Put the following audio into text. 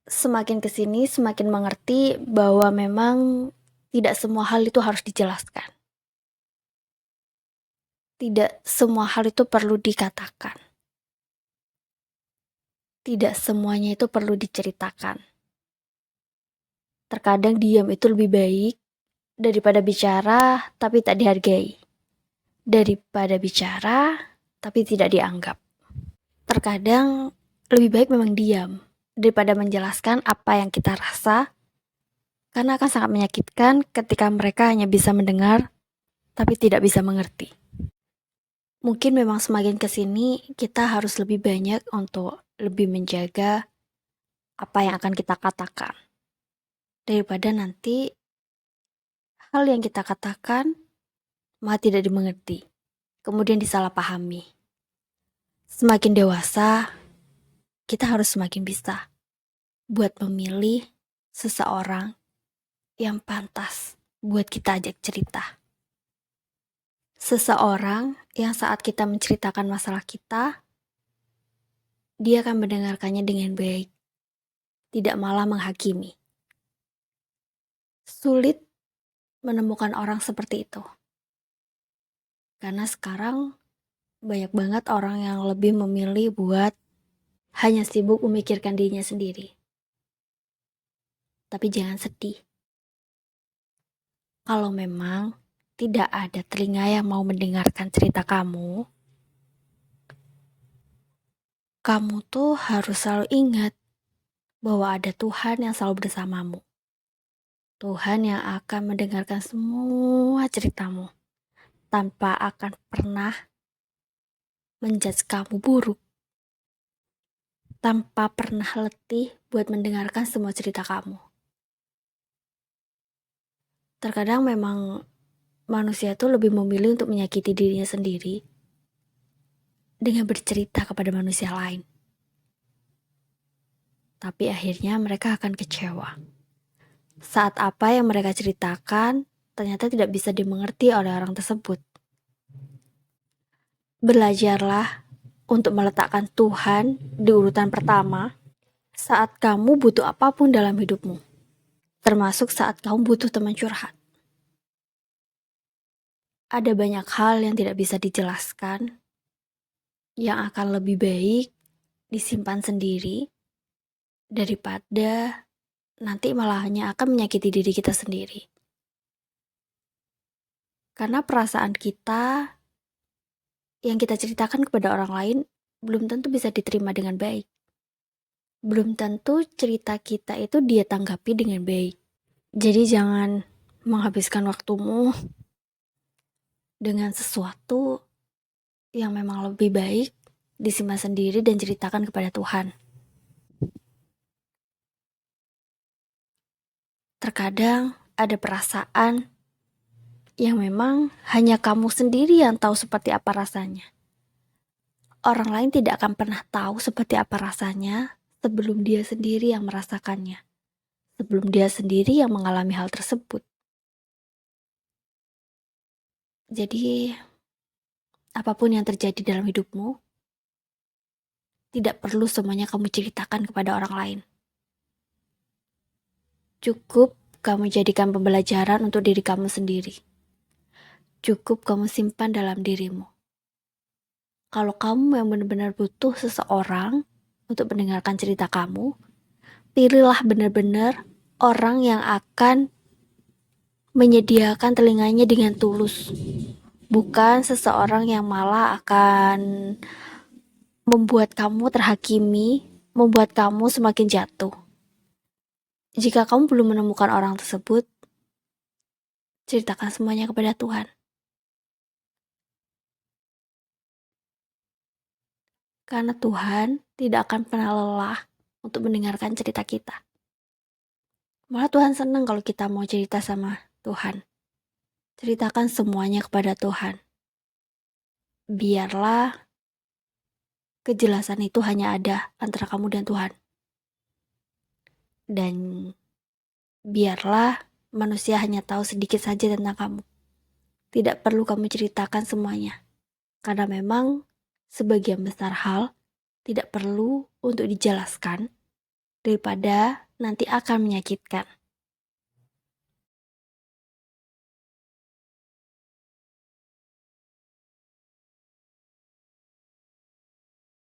semakin kesini semakin mengerti bahwa memang tidak semua hal itu harus dijelaskan. Tidak semua hal itu perlu dikatakan. Tidak semuanya itu perlu diceritakan. Terkadang diam itu lebih baik daripada bicara tapi tak dihargai. Daripada bicara tapi tidak dianggap. Terkadang lebih baik memang diam daripada menjelaskan apa yang kita rasa, karena akan sangat menyakitkan ketika mereka hanya bisa mendengar tapi tidak bisa mengerti. Mungkin memang semakin kesini kita harus lebih banyak untuk lebih menjaga apa yang akan kita katakan. Daripada nanti hal yang kita katakan malah tidak dimengerti, kemudian disalahpahami. Semakin dewasa, kita harus semakin bisa buat memilih seseorang yang pantas buat kita ajak cerita. Seseorang yang saat kita menceritakan masalah kita, dia akan mendengarkannya dengan baik, tidak malah menghakimi. Sulit menemukan orang seperti itu. Karena sekarang banyak banget orang yang lebih memilih buat hanya sibuk memikirkan dirinya sendiri. Tapi jangan sedih. Kalau memang tidak ada telinga yang mau mendengarkan cerita kamu tuh harus selalu ingat bahwa ada Tuhan yang selalu bersamamu. Tuhan yang akan mendengarkan semua ceritamu tanpa akan pernah menjudge kamu buruk, tanpa pernah letih buat mendengarkan semua cerita kamu. Terkadang memang manusia tuh lebih memilih untuk menyakiti dirinya sendiri dengan bercerita kepada manusia lain. Tapi akhirnya mereka akan kecewa. Saat apa yang mereka ceritakan ternyata tidak bisa dimengerti oleh orang tersebut. Belajarlah untuk meletakkan Tuhan di urutan pertama saat kamu butuh apapun dalam hidupmu. Termasuk saat kamu butuh teman curhat. Ada banyak hal yang tidak bisa dijelaskan, yang akan lebih baik disimpan sendiri daripada nanti malah hanya akan menyakiti diri kita sendiri. Karena perasaan kita yang kita ceritakan kepada orang lain belum tentu bisa diterima dengan baik. Belum tentu cerita kita itu dia tanggapi dengan baik. Jadi jangan menghabiskan waktumu dengan sesuatu yang memang lebih baik disimpan sendiri dan ceritakan kepada Tuhan. Terkadang ada perasaan yang memang hanya kamu sendiri yang tahu seperti apa rasanya. Orang lain tidak akan pernah tahu seperti apa rasanya sebelum dia sendiri yang merasakannya. Sebelum dia sendiri yang mengalami hal tersebut. Jadi, apapun yang terjadi dalam hidupmu, tidak perlu semuanya kamu ceritakan kepada orang lain. Cukup kamu jadikan pembelajaran untuk diri kamu sendiri. Cukup kamu simpan dalam dirimu. Kalau kamu yang benar-benar butuh seseorang untuk mendengarkan cerita kamu, pilihlah benar-benar orang yang akan menyediakan telinganya dengan tulus. Bukan seseorang yang malah akan membuat kamu terhakimi, membuat kamu semakin jatuh. Jika kamu belum menemukan orang tersebut, ceritakan semuanya kepada Tuhan. Karena Tuhan tidak akan pernah lelah untuk mendengarkan cerita kita. Malah Tuhan senang kalau kita mau cerita sama Tuhan. Ceritakan semuanya kepada Tuhan. Biarlah kejelasan itu hanya ada antara kamu dan Tuhan. Dan biarlah manusia hanya tahu sedikit saja tentang kamu. Tidak perlu kamu ceritakan semuanya. Karena memang sebagian besar hal tidak perlu untuk dijelaskan daripada nanti akan menyakitkan.